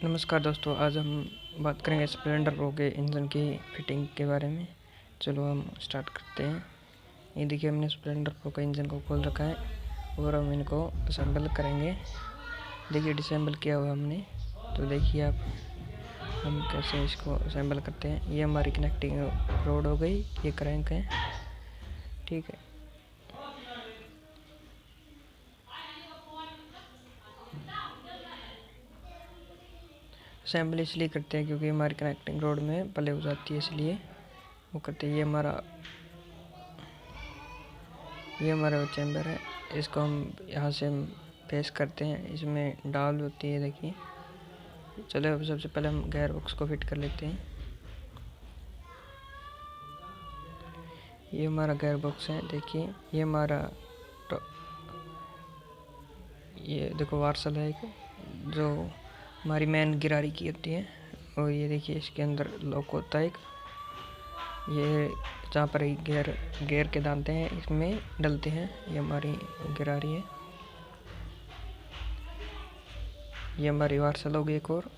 नमस्कार दोस्तों, आज हम बात करेंगे स्प्लेंडर प्रो के इंजन की फिटिंग के बारे में। चलो हम स्टार्ट करते हैं। ये देखिए, हमने स्प्लेंडर प्रो का इंजन को खोल रखा है और हम इनको असेंबल करेंगे। देखिए, डिसेंबल किया हुआ हमने, तो देखिए आप हम कैसे इसको असेंबल करते हैं। ये हमारी कनेक्टिंग रोड हो गई, ये क्रैंक है, ठीक है। असेंबल इसलिए करते हैं क्योंकि हमारी कनेक्टिंग रोड में पले हो जाती है, इसलिए वो करते हैं। ये हमारा चैम्बर है, इसको हम यहाँ से पेश करते हैं। इसमें डाल होती है, देखिए। चलो अब सबसे पहले हम गेयर बॉक्स को फिट कर लेते हैं। ये हमारा गेयर बॉक्स है, देखिए। ये हमारा ये देखो वार्सल है एक, जो हमारी मेन गिरारी की होती है। और ये देखिए, इसके अंदर लॉक होता है एक। ये जहाँ पर गियर के दांते हैं, इसमें डलते हैं। ये हमारी गिरारी है। ये हमारी वार्सल हो गई एक और।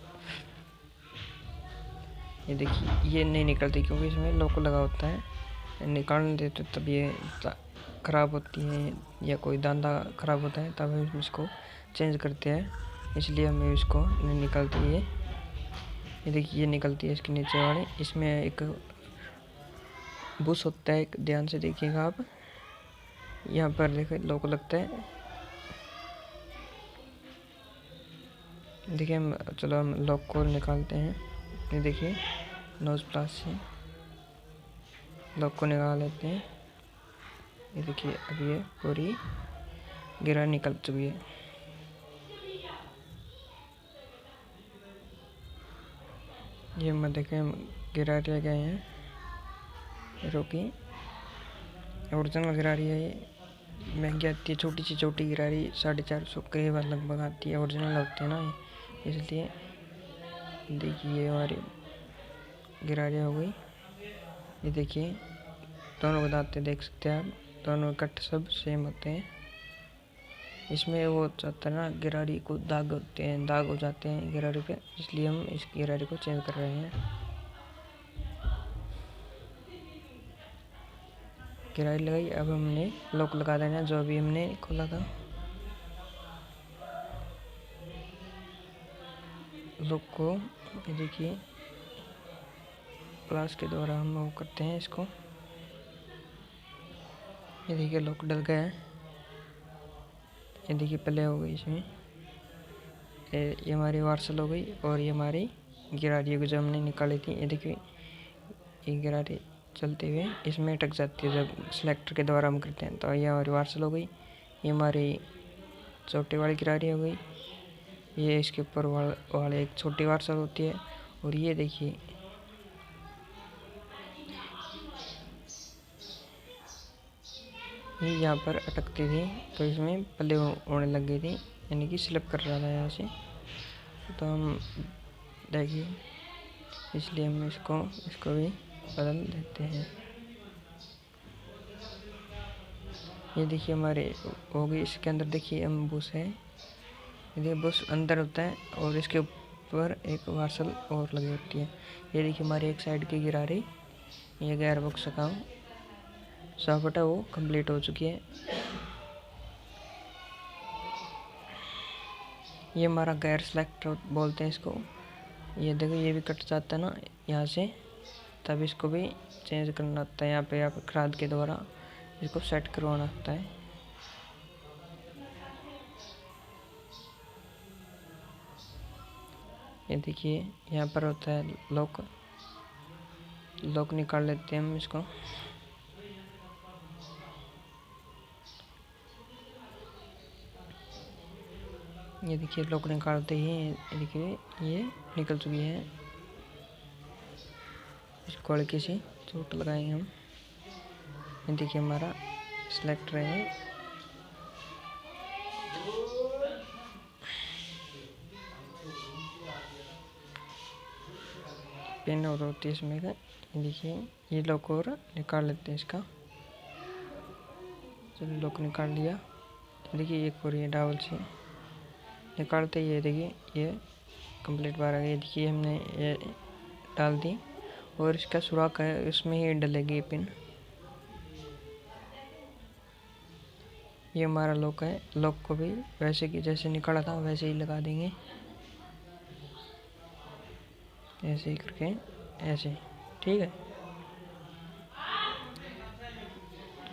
ये देखिए, ये नहीं निकलती क्योंकि इसमें लॉक लगा होता है। निकालने देते तब ये ख़राब होती है, या कोई दांता ख़राब होता है तब हम इसको चेंज करते हैं। इसलिए हमें इसको नहीं निकलती है। ये देखिए, ये निकलती है इसके नीचे वाली। इसमें एक बुश होता है, एक ध्यान से देखिएगा आप। यहाँ पर देखिए लॉक लगता है। देखिए चलो हम लॉक को निकालते हैं। ये देखिए, नोज प्लास से लॉक को निकाल लेते हैं। ये देखिए, अब ये पूरी गिरा निकल चुकी है। ये मैं देखें गिरा ले गए हैं, रोकी ओरिजिनल गिरारी है। ये महंगी आती है, छोटी सी छोटी गिरारी 450 के लगभग आती है। ओरिजिनल होती है ना ये, इसलिए। देखिए, ये हमारी गिरारी हो गई। ये देखिए, दोनों को दांते देख सकते हैं आप, दोनों कट सब सेम होते हैं। इसमें वो चाहता है ना, गिरारी को दाग हो जाते हैं गिरारी पे, इसलिए हम इस गिरारी को चेंज कर रहे हैं। गिरारी लगाई, अब हमने लॉक लगा देना जो अभी हमने खोला था। लॉक को ये देखिए, प्लास के द्वारा हम वो करते हैं इसको। ये देखिए, लॉक डल गया है। ये देखिए, पहले हो गई इसमें। ये हमारी वार्सल हो गई और ये हमारी गिरारी को जो हमने निकाली थी। ये देखिए, ये गिरारी चलते हुए इसमें अटक जाती है जब सिलेक्टर के द्वारा हम करते हैं। तो ये हमारी वार्सल हो गई। ये हमारी छोटी वाली गिरारी हो गई। ये इसके ऊपर वाले एक छोटी वार्सल होती है। और ये देखिए, ये यहाँ पर अटकती थी तो इसमें पल्ले होने लग गई थी, यानी कि स्लिप कर रहा था यहाँ से। तो हम देखिए, इसलिए हम इसको भी बदल देते हैं। ये देखिए, हमारे हो गई। इसके अंदर देखिए हम बुश है, ये बुश अंदर होता है और इसके ऊपर एक वार्सल और लगी होती है। ये देखिए, हमारी एक साइड की गिरारी, ये गेयर बॉक्स का काम सॉफ्ट है, वो कंप्लीट हो चुकी है। ये हमारा गेयर सेलेक्टर बोलते हैं इसको। ये देखो, ये भी कट जाता है ना यहाँ से, तब इसको भी चेंज करना होता है। यहाँ पे आप खराद के द्वारा इसको सेट करवाना होता है। ये देखिए, यहाँ पर होता है लॉक निकाल लेते हैं हम इसको। ये देखिए, लॉक निकालते ही ये देखिए, ये निकल चुकी है। इसको हल्की सी चोट लगाएंगे हम। ये देखिए, हमारा सिलेक्टर है। पिन और होती है इसमें का। ये देखिए, ये लॉक और निकाल लेते हैं इसका। चलो, लॉक निकाल लिया। ये देखिए, एक और ये डावल से निकालते ही ये देखिए, ये कंप्लीट बार आ गई। देखिए हमने ये डाल दी और इसका सुराख है उसमें ही डलेगी पिन। ये हमारा लॉक है। लॉक को भी वैसे कि जैसे निकाला था वैसे ही लगा देंगे, ऐसे ही करके, ऐसे। ठीक है।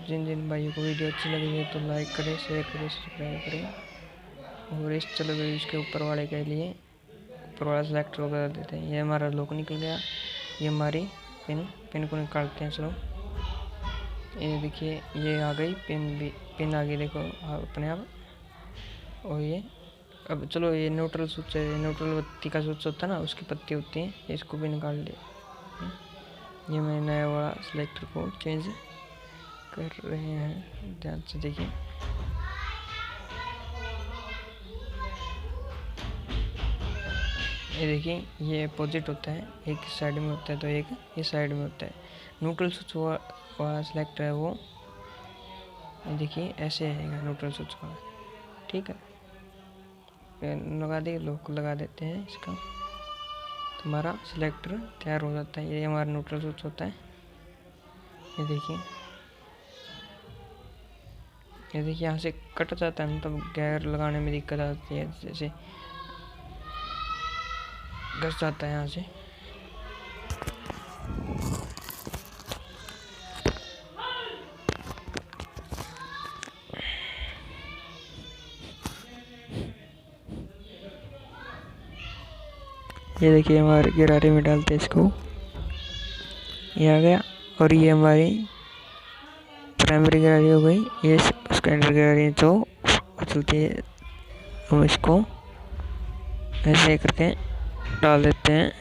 जिन जिन भाइयों को वीडियो अच्छी लगी है तो लाइक करें, शेयर करें, सब्सक्राइब करें। और इस चलो गई इसके ऊपर वाले के लिए ऊपर वाला सेलेक्ट कर देते हैं। ये हमारा लॉक निकल गया। ये हमारी पिन को निकालते हैं। चलो ये देखिए ये आ गई पिन आ गई, देखो अपने आप। और ये अब चलो ये न्यूट्रल स्विच है, न्यूट्रल बत्ती का स्विच होता है ना, उसकी पत्ती होती है, इसको भी निकाल दे। ये मैं नया वाला सिलेक्टर को चेंज कर रहे हैं, ध्यान से देखिए। ये देखिए ये अपोजिट होता है, एक साइड में होता है तो एक ये साइड में होता है। न्यूट्रल स्विच वाला सिलेक्टर है वो, ये देखिए ऐसे आएगा न्यूट्रल स्विच वाला। ठीक है, लगा दे, लॉक लगा देते हैं इसका, तो हमारा सिलेक्टर तैयार हो जाता है। ये हमारा न्यूट्रल स्विच होता है। ये देखिए यहाँ से कट जाता है, मतलब गैर लगाने में दिक्कत आती है, जैसे घस जाता है यहाँ से। ये देखिए हमारे गरारे में डालते हैं इसको, ये आ गया। और ये हमारी प्राइमरी गरारी हो गई। ये सेकेंडरी गरारी जो चलती है, हम इसको ऐसे करके डाल देते हैं।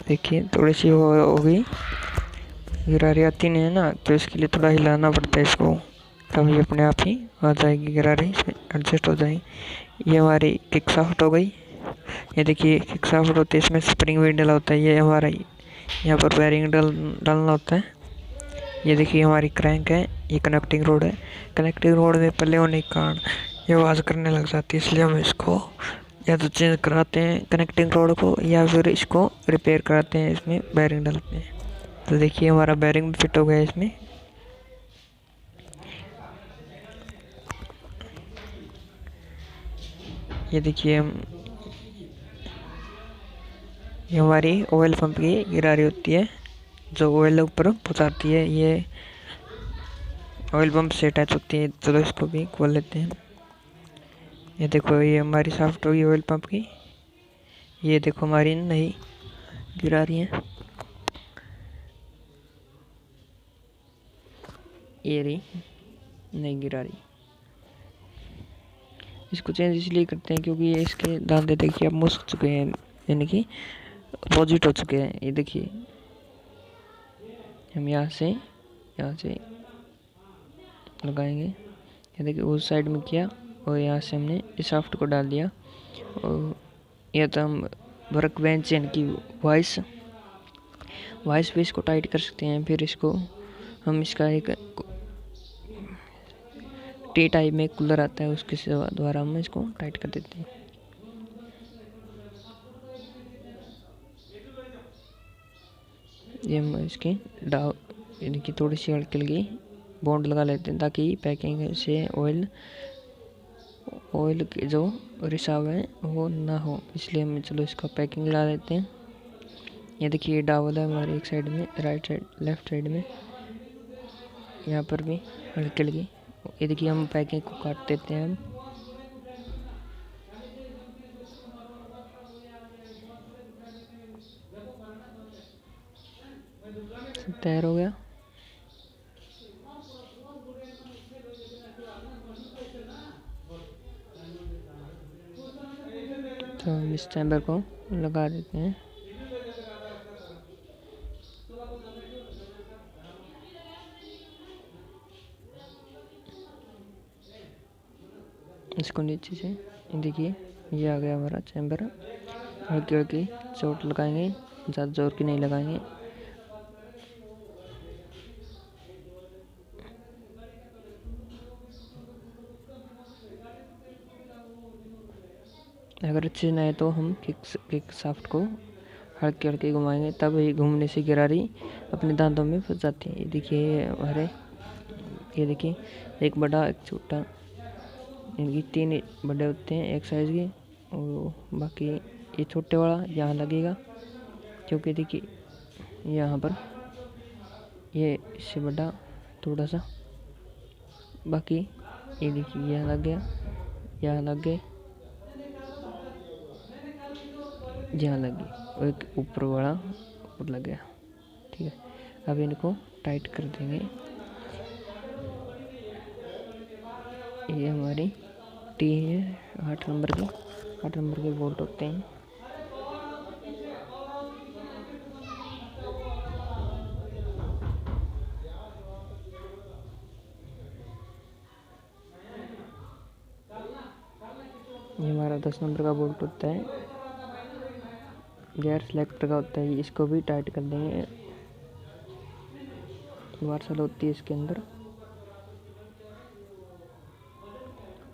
देखिए थोड़ी सी हो गई, गरारी आती नहीं है ना, तो इसके लिए थोड़ा हिलाना पड़ता है इसको, तभी अपने आप ही आ जाएगी गरारी, एडजस्ट हो जाएगी। ये हमारी किक शाफ्ट हो गई। ये देखिए किक शाफ्ट होती है, इसमें स्प्रिंग भी डला होता है। ये हमारा यहाँ पर बेरिंग डालना होता है। ये देखिए हमारी क्रैंक है, ये कनेक्टिंग रोड है। कनेक्टिंग रोड में पल्ले होने के कारण ये आवाज़ करने लग जाती है, इसलिए हम इसको या तो चेंज कराते हैं कनेक्टिंग रोड को, या फिर इसको रिपेयर कराते हैं, इसमें बेरिंग डालते हैं। तो देखिए हमारा बेरिंग फिट हो गया इसमें। ये देखिए ये हमारी ऑयल पंप की गिरारी होती है, जो ऑयल ऊपर पहुँचाती है। ये ऑयल पंप से अटैच होती है। चलो इसको भी खोल लेते हैं। ये देखो ये हमारी शाफ्ट होगी ऑयल पंप की। ये देखो हमारी नई गिरारी है, ये रही नई गिरारी। इसको चेंज इसलिए करते हैं क्योंकि ये इसके दांते देखिए अब मुश्क चुके हैं, यानी कि अपोजिट हो चुके हैं। ये देखिए हम यहाँ से लगाएंगे। ये देखिए उस साइड में किया और यहाँ से हमने इस शाफ्ट को डाल दिया। और यह तो हम वर्क बेंच यानी कि वॉइस पे इसको टाइट कर सकते हैं। फिर इसको हम इसका एक टी टाइप में कूलर आता है, उसके द्वारा हम इसको टाइट कर देते हैं। ये हम इसकी यानी कि थोड़ी सी हल्की बॉन्ड लगा लेते हैं, ताकि पैकिंग से ऑयल के जो रिसाव है वो ना हो, इसलिए हम चलो इसका पैकिंग लगा देते हैं। ये देखिए ये डावल है हमारे एक साइड में, राइट साइड लेफ्ट साइड में, यहाँ पर भी हल्की। ये देखिए हम पैकिंग को काट देते हैं। हम तैयार हो गया। तो हम इस चैम्बर को लगा देते हैं। इसको नीचे से देखिए ये आ गया हमारा चैम्बर। हल्की चोट लगाएंगे, ज़्यादा जोर की नहीं लगाएंगे। अगर अच्छे ना आए तो हम किक शाफ्ट को हल्के हल्के घुमाएंगे, तब ही घूमने से गिरारी अपने दांतों में फंस जाती है। ये देखिए हमारे, ये देखिए एक बड़ा एक छोटा, इनकी 3 बड़े होते हैं एक साइज़ के, और बाकी ये छोटे वाला यहाँ लगेगा, क्योंकि देखिए यहाँ पर ये इससे बड़ा थोड़ा सा, बाकी ये देखिए यहाँ लग गया, यहाँ लग गए, यहाँ लग गई, और एक ऊपर वाला ऊपर लग गया। ठीक है, अब इनको टाइट कर देंगे। ये हमारी टी है 8 नंबर की, 8 नंबर के बोल्ट होते हैं। ये हमारा 10 नंबर का बोल्ट होता है, गियर सेलेक्टर का होता है, इसको भी टाइट कर देंगे। वार्सल होती है इसके अंदर,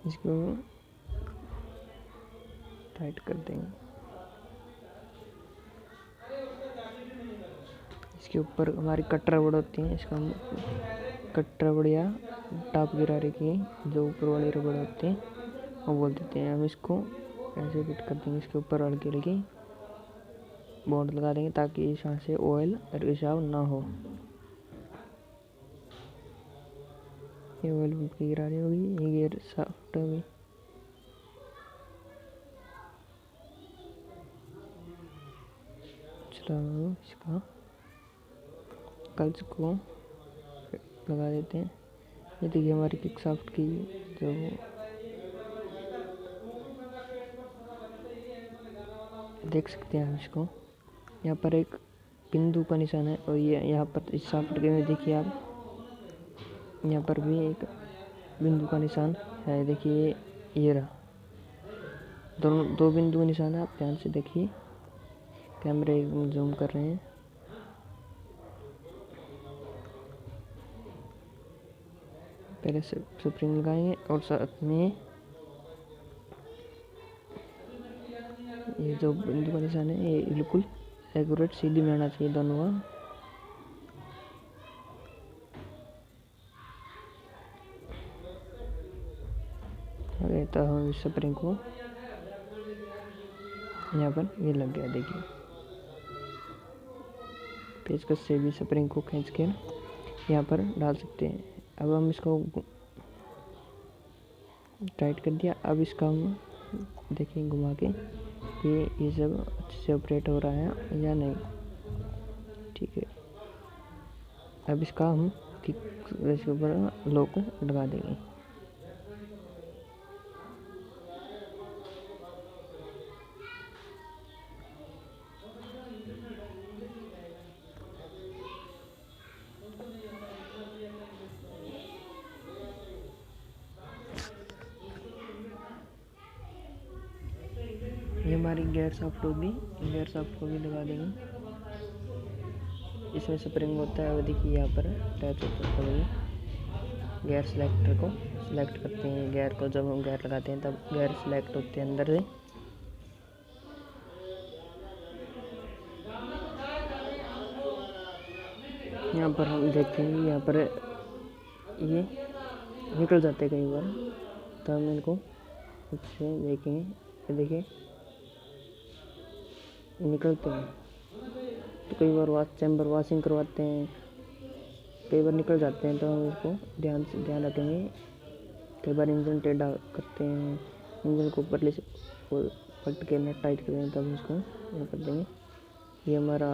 इसको टाइट कर देंगे। इसके ऊपर हमारी कट रबड़ होती है, इसका हम कट रबड़ या टॉप गिरारे की जो ऊपर वाली रबड़ होती है वो बोल देते हैं। हम इसको ऐसे फिट कर देंगे, इसके ऊपर हल्की हल्की बॉन्ड लगा देंगे ताकि इसमें से ऑयल रिसाव ना हो। ये ऑयल की गिरारी होगी, ये गियर सॉफ्ट होगी। चलो इसका कल्च को लगा देते हैं। ये देखिए हमारी किक शाफ्ट की जो देख सकते हैं हम इसको, यहाँ पर एक बिंदु का निशान है, और ये यहाँ पर इस शाफ्ट के में देखिए आप, यहाँ पर भी एक बिंदु का निशान है। देखिए ये रहा, दोनों 2 बिंदु का निशान है। आप ध्यान से देखिए, कैमरे जूम कर रहे हैं। पहले से स्प्रिंग लगाएंगे, और साथ में ये जो बिंदु का निशान है ये बिल्कुल एक्यूरेट सीधी में आना चाहिए दोनों का। अरे तो हम इस स्प्रिंग को यहाँ पर ये लग गया, देखिए पेचकस से भी स्प्रिंग को खींच के यहाँ पर डाल सकते हैं। अब हम इसको टाइट कर दिया, अब इसका हम देखें घुमा के कि ये सब अच्छे से ऑपरेट हो रहा है या नहीं। ठीक है, अब इसका हम इसके ऊपर लॉक लगा देंगे। ये हमारी गियर सॉफ्ट होगी, गियर सॉफ्ट को भी लगा देंगे। इसमें स्प्रिंग होता है, वो देखिए यहाँ पर अटैच होता है। गियर सेलेक्टर को सिलेक्ट करते हैं, गियर को जब हम गियर लगाते हैं तब गियर सेलेक्ट होते हैं अंदर से। यहाँ पर हम देखेंगे, यहाँ पर ये निकल जाते कई बार, तो हम इनको अच्छे देखेंगे। ये देखिए निकलते हैं, तो कई बार चैम्बर वॉशिंग करवाते हैं, कई बार निकल जाते हैं, तो हम इसको ध्यान रखेंगे। कई बार इंजन टेढ़ा करते हैं, इंजन को ऊपर से पलट के नेट टाइट करें, तब इसको ये कर देंगे। ये हमारा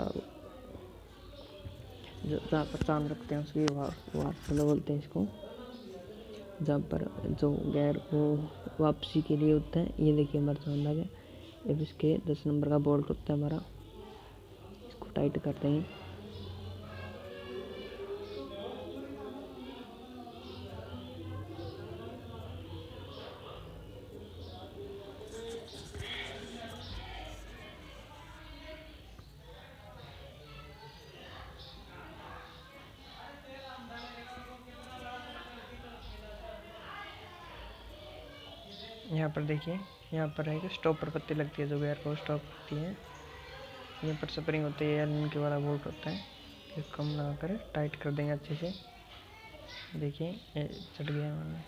जहाँ पर चांद रखते हैं उसकी वार्सल बोलते हैं इसको, जहाँ पर जो गैर वो वापसी के लिए होता है। ये देखिए हमारा चांद आ गया। अब इसके 10 नंबर का बोल्ट होता है हमारा, इसको टाइट कर देंगे। यहाँ पर देखिए, यहाँ पर एक स्टॉपर पत्ती लगती है जो गियर को स्टॉप करती है। यहाँ पर स्प्रिंग होती है, एल्यूमिनियम के वाला बोल्ट होता है। इसको हम लगाकर टाइट कर देंगे अच्छे से। देखिए ये चढ़ गया हमारा।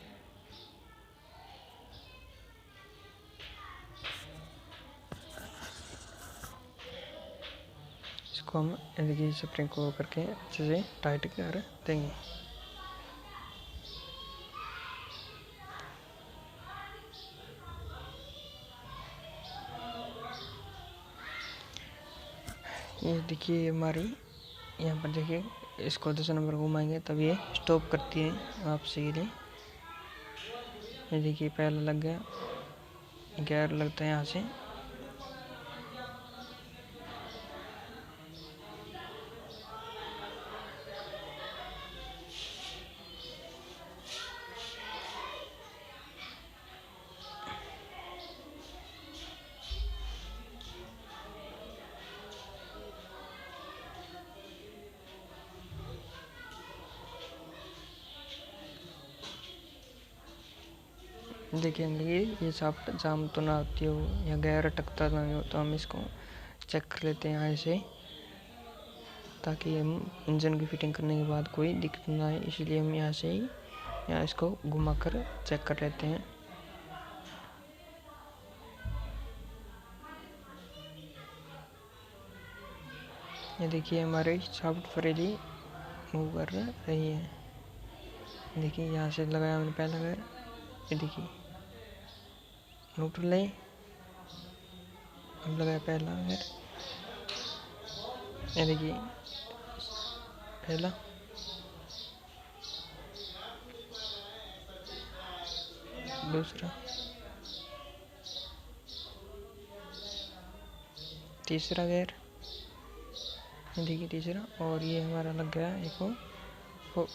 इसको हम देखिए स्प्रिंग को करके अच्छे से टाइट कर देंगे। ये देखिए हमारी, यहाँ पर देखिए इसको 10 नंबर घुमाएंगे तब ये स्टॉप करती है वापसी के लिए। ये देखिए पहला लग गया, गियर लगता है यहाँ से। देखिए ये साफ्ट जाम तो ना होती हो या गियर अटकता नहीं हो, तो हम इसको चेक कर लेते हैं यहाँ से, ताकि हम इंजन की फिटिंग करने के बाद कोई दिक्कत ना आए। इसलिए हम यहाँ से ही यहाँ इसको घुमाकर चेक कर लेते हैं। ये देखिए हमारे साफ्ट फ्रीली मूव कर रही है। देखिए यहाँ से लगाया मैंने पहला गियर, ये देखिए न्यूट्रल है, अब लगाया पहला गियर, ये देखिए पहला, दूसरा, तीसरा गियर, ये देखिए तीसरा, और ये हमारा लग गया एक वो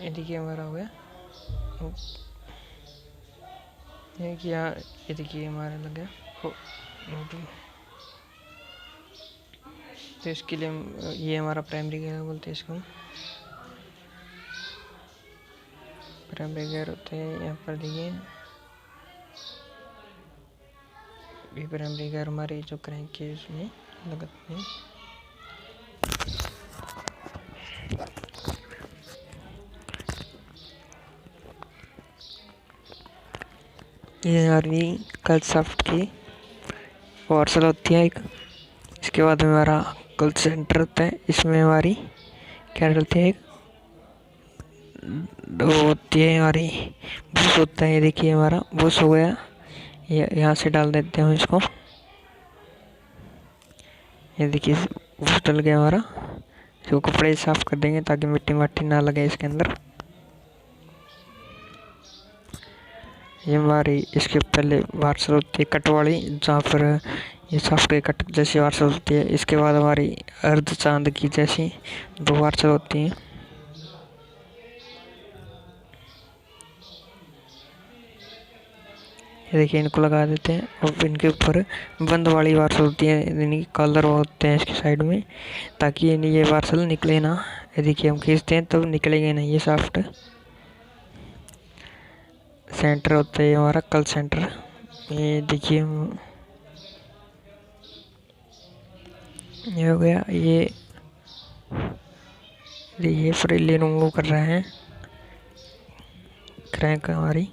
ये देखिए हमारा हो गया। ये देखिए हमारा लग गया न्यूट्रल। तो इसके लिए हम ये हमारा प्राइमरी गियर बोलते हैं इसको, प्राइमरी गियर होते हैं। यहाँ पर देखिए ये प्राइमरी गियर हमारे जो क्रैंक के उसमें लगते हैं। ये हमारी क्लच शाफ्ट की वार्सल होती है एक। इसके बाद हमारा क्लच सेंटर होता है, इसमें हमारी क्या डलती है, एक वो होती है हमारी बुश होता है। ये देखिए हमारा बुश हो गया, ये यहाँ से डाल देते हैं इसको। ये देखिए बुश डल गया हमारा। इसको कपड़े साफ कर देंगे ताकि मिट्टी मट्टी ना लगे इसके अंदर। ये हमारी इसके पहले वार्सल होती है कट वाली, जहाँ पर ये साफ्ट के कट जैसी वार्सल होती है। इसके बाद हमारी अर्ध चांद की जैसी 2 वार्सल होती हैं। ये देखिए इनको लगा देते हैं, और इनके ऊपर बंद वाली वार्सल होती है, यानी कलर होते हैं इसकी साइड में, ताकि ये वार्सल निकले ना। ये देखिए हम खींचते हैं तब निकलेंगे नहीं ये साफ्ट। सेंटर होता है हमारा कल सेंटर। ये देखिए ये हो गया, ये फ्रीली रिमूव कर रहे हैं क्रैंक हमारी।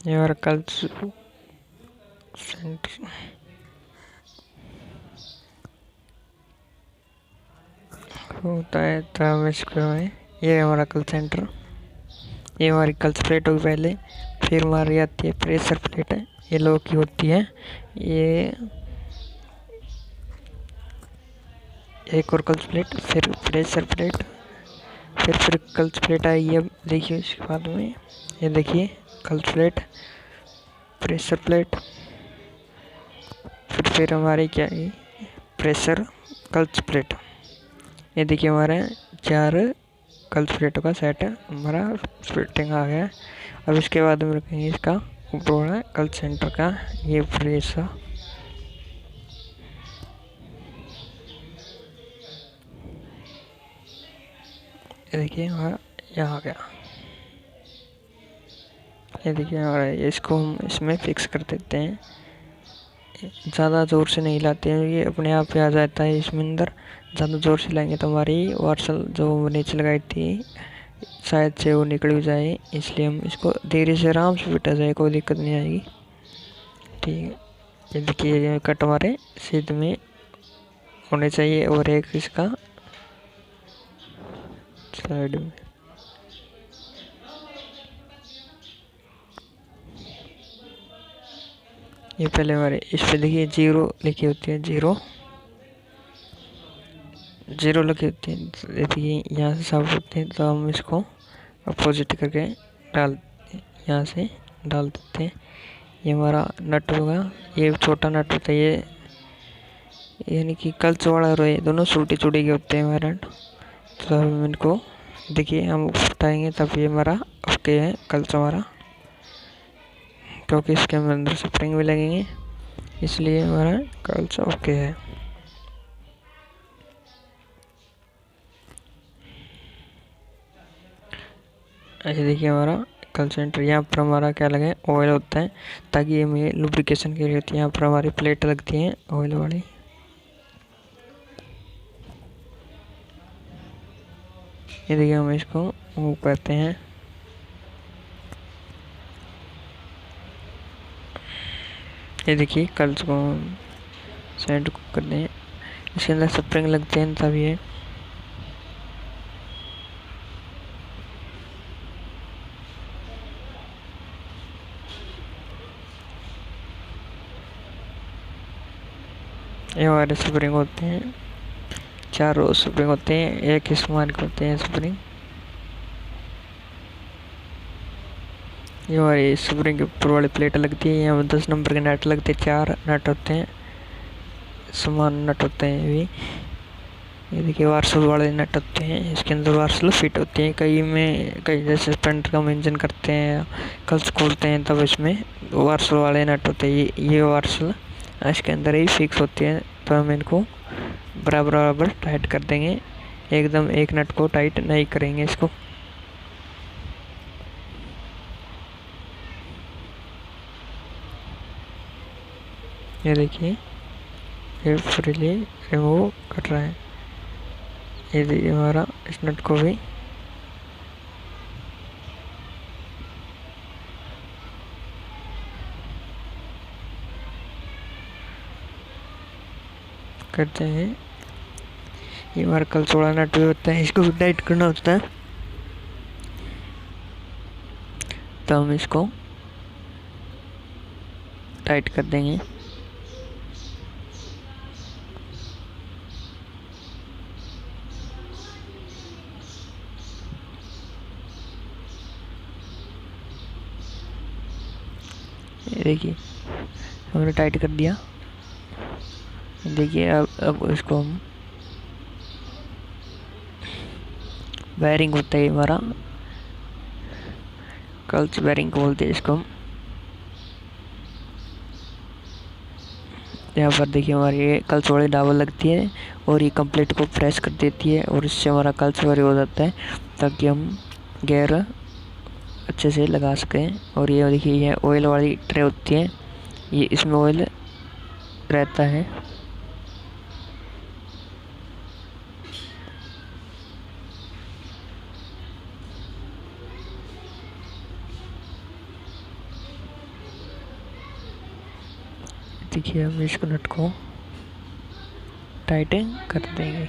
ये हमारा कल सेंटर होता है, तो हम इसको ये हमारा कल सेंटर। ये हमारी कल्च प्लेट होगी पहले, फिर हमारी आती है प्रेशर प्लेट है, ये लो की होती है। ये एक और कल्च प्लेट, फिर प्रेशर प्लेट, फिर कल्च प्लेट आएगी। अब देखिए इसके बाद में ये देखिए कल्च प्लेट, प्रेशर प्लेट, फिर हमारी क्या है प्रेशर कल्च प्लेट। ये देखिए हमारे 4 कल्च प्लेटों का सेट है, हमारा फिटिंग आ गया है। अब इसके बाद हम रखेंगे इसका ऊपर वाला कल सेंटर का ये प्रेस है। देखिए हमारा यहाँ आ गया। ये देखिए हमारा, इसको हम इसमें फिक्स कर देते हैं। ज़्यादा ज़ोर से नहीं हिलाते हैं, ये अपने आप ही आ जाता है इसमें अंदर। ज़्यादा ज़ोर से लाएंगे तो हमारी वार्सल जो नीचे लगाई थी शायद से वो निकल भी जाए, इसलिए हम इसको धीरे से आराम से बिठा जाए, कोई दिक्कत नहीं आएगी। ठीक है, ये देखिए ये कट हमारे सीध में होने चाहिए और एक इसका साइड में। ये पहले हमारे इस पे देखिए 0 लिखी होती है, 0 लिखी होती है। देखिए यहाँ से साफ होते हैं तो हम इसको अपोजिट करके यहाँ से डाल देते हैं। ये हमारा नट होगा, ये छोटा नट होता है ये, यानी कि कल्च वाला और ये दोनों छोटे छोटे के होते हैं हमारे नट। तो हम इनको देखिए हम उठाएंगे तब ये हमारा ओके है कल्च हमारा, क्योंकि इसके अंदर स्प्रिंग भी लगेंगे, इसलिए हमारा कल्च ओके है। ऐसे देखिए हमारा कल सेंटर, यहाँ पर हमारा क्या लगा है ऑयल होता है, ताकि ये में लुब्रिकेशन के लिए होती है। यहाँ पर हमारी प्लेट लगती है ऑयल वाली। ये देखिए हम इसको मूव करते हैं। ये देखिए कल को सेंटर को करते हैं, इसके अंदर स्प्रिंग लगते हैं तब ये हमारे स्प्रिंग होते हैं। 4 स्प्रिंग होते हैं, एक समान के होते हैं स्प्रिंग। ये हमारी स्प्रिंग के ऊपर वाली प्लेट लगती है, यहाँ 10 नंबर के नट लगते हैं, 4 नट होते हैं, समान नट होते हैं ये भी। ये देखिए वार्सल वाले नट होते हैं, इसके अंदर वार्सल फिट होती है। कई जैसे स्प्लेंडर का इंजन करते हैं, कल्स खोलते हैं तब इसमें वार्सल वाले नट होते हैं। ये वार्सल इसके अंदर ही फिक्स होती है, तो हम इनको बराबर टाइट कर देंगे, एकदम एक नट को टाइट नहीं करेंगे इसको। ये देखिए ये फ्रीली रिमूव कर रहा है। ये देखिए हमारा इस नट को भी करते हैं। ये हमारा कल 16 नट भी होता है, इसको भी टाइट करना होता है, तो हम इसको टाइट कर देंगे। देखिए हमने टाइट कर दिया। देखिए अब इसको हम वायरिंग होता है हमारा, कल्च वायरिंग बोलते हैं इसको हम। यहाँ पर देखिए हमारी ये कल्च वाली डावल लगती है और ये कंप्लीट को प्रेस कर देती है, और इससे हमारा कल्च वायरिंग हो जाता है, ताकि हम गियर अच्छे से लगा सकें। और ये देखिए ये ऑयल वाली ट्रे होती है, ये इसमें ऑयल रहता है। देखिए हम इसको नट को टाइट कर देंगे।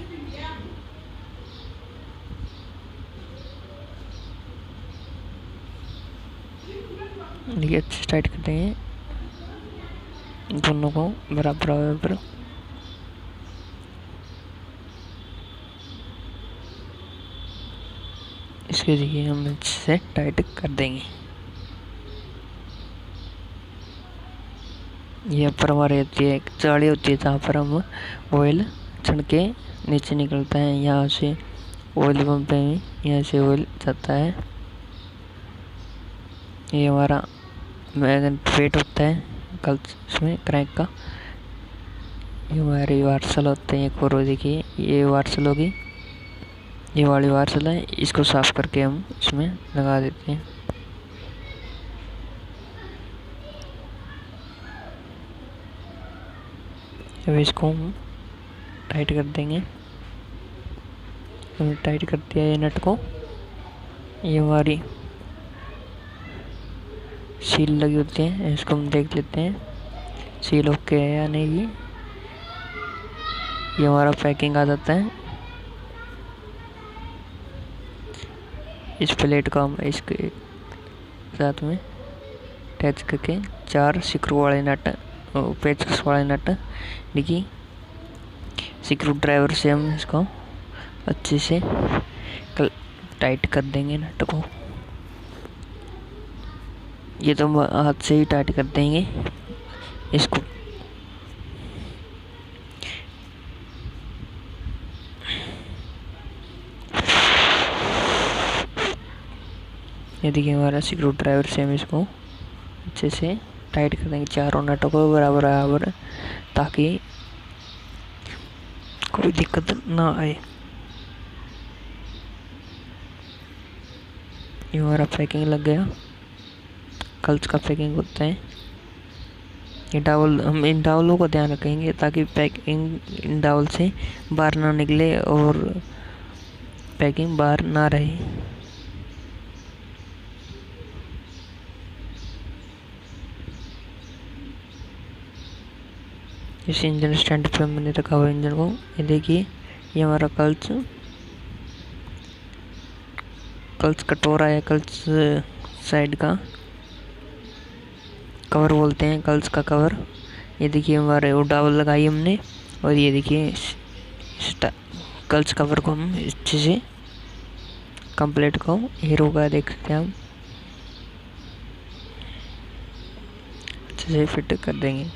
देखिए अच्छे से टाइट कर देंगे दोनों को बराबर। इसके देखिए हम अच्छे से टाइट कर देंगे। ये पर हमारे होती है एक जाली होती है, जहाँ पर हम ऑयल छड़ के नीचे निकलता है, यहाँ से ऑयल पंप है, यहाँ से ऑयल जाता है। ये हमारा वेट होता है कल्च इसमें क्रैंक का। ये हमारी वार्सल होते हैं एक और। देखिए ये वार्सल होगी, ये वाली वार्सल है, इसको साफ करके हम इसमें लगा देते हैं। अब इसको हम टाइट कर देंगे। हमने टाइट कर दिया ये नट को। ये हमारी सील लगी होती है, इसको हम देख लेते हैं सील ओके है या नहीं। ये हमारा पैकिंग आ जाता है। इस प्लेट को हम इसके साथ में अटैच करके 4 स्क्रू वाले नट, पेचकस वाले नट, देखिए स्क्रू ड्राइवर से हम इसको अच्छे से टाइट कर देंगे नट को। ये तो हम हाथ से ही टाइट कर देंगे इसको। ये देखिए हमारा स्क्रू ड्राइवर से हम इसको अच्छे से टाइट कर देंगे चारों नटों को बराबर बराबर, ताकि कोई दिक्कत ना आए। ये हमारा पैकिंग लग गया। कल्च का पैकिंग होता है ये डावल। हम इन डावलों को ध्यान रखेंगे ताकि पैकिंग इन डावल से बाहर ना निकले और पैकिंग बाहर ना रहे। इस इंजन स्टैंड पे मैंने रखा हुआ इंजन को। ये देखिए ये हमारा कल्च कटोरा है, कल्च साइड का कवर बोलते हैं, कल्च का कवर। ये देखिए हमारे वो डावल लगाई हमने, और ये देखिए कल्च कवर को हम अच्छे से कंप्लीट को हीरो का देख सकते हैं हम अच्छे से फिट कर देंगे।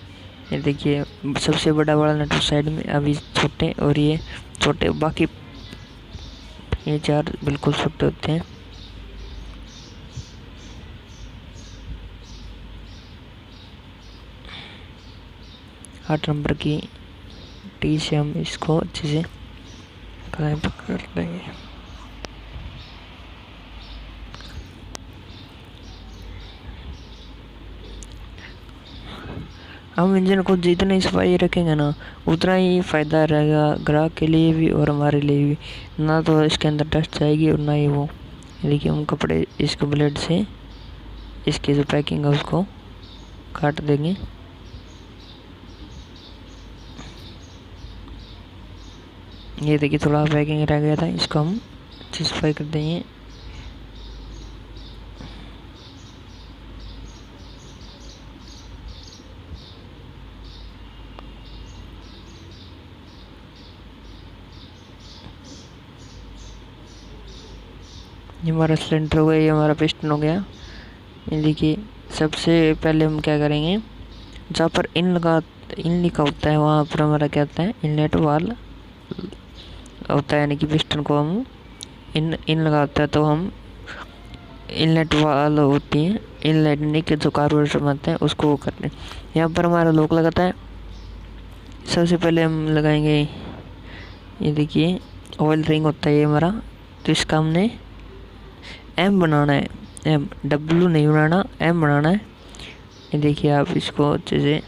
ये देखिए सबसे बड़ा नट साइड में, अभी छोटे और ये छोटे, बाकी ये 4 बिल्कुल छोटे होते हैं। आठ नंबर की टी से हम इसको अच्छे से क्लैंप कर देंगे। हम इंजन को जितनी सफाई रखेंगे ना उतना ही फ़ायदा रहेगा ग्राहक के लिए भी और हमारे लिए भी। ना तो इसके अंदर डस्ट जाएगी और ना ही वो। देखिए हम कपड़े इसको ब्लेड से इसकी जो पैकिंग है उसको काट देंगे। ये देखिए थोड़ा पैकिंग रह गया था, इसको हम अच्छी सफाई कर देंगे। ये हमारा सिलेंडर हो गया, ये हमारा पिस्टन हो गया। ये देखिए सबसे पहले हम क्या करेंगे, जहाँ पर इन लिखा होता है वहाँ पर हमारा क्या होता है, इनलेट वाल होता है, यानी कि पिस्टन को हम इन लगा होता है तो हम इनलेट वाल होती है, इनलेट यानी कि जो कार्बोरेटर बनते हैं उसको वो करते हैं। यहाँ पर हमारा लॉक लगाता है। सबसे पहले हम लगाएंगे, ये देखिए ऑयल रिंग होता है ये हमारा, तो इसका हमने एम बनाना है, एम, डब्ल्यू नहीं बनाना, एम बनाना है। ये देखिए आप इसको अच्छे से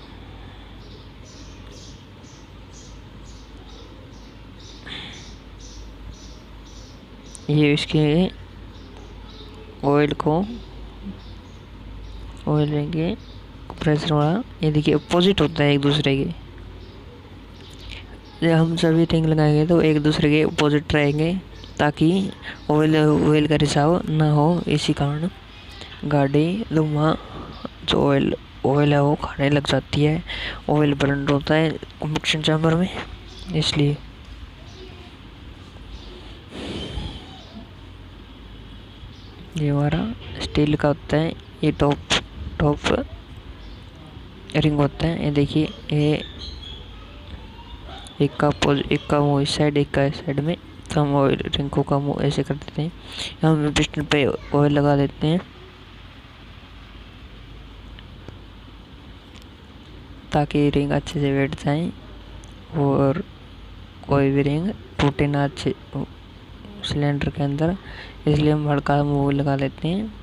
ये इसके ऑयल लेंगे प्रेशर वाला। ये देखिए अपोजिट होता है एक दूसरे के, जब हम सभी रिंग लगाएंगे तो एक दूसरे के अपोजिट रहेंगे ताकि ऑयल का रिसाव ना हो। इसी कारण गाड़ी धुआं जो ऑयल है वो खाने लग जाती है, ऑयल बर्न होता है कंबक्शन चैम्बर में, इसलिए। ये हमारा स्टील का होता है, ये टॉप रिंग होता है। ये देखिए ये एक का मुँह इस साइड, एक का इस साइड में, तो हम ऑयल रिंग का मुँह ऐसे कर देते हैं। हम पिस्टन पे ऑयल लगा देते हैं। ताकि रिंग अच्छे से बैठ जाए और कोई भी रिंग टूटे ना अच्छे सिलेंडर के अंदर। इसलिए हम हल्का मूव लगा लेते हैं,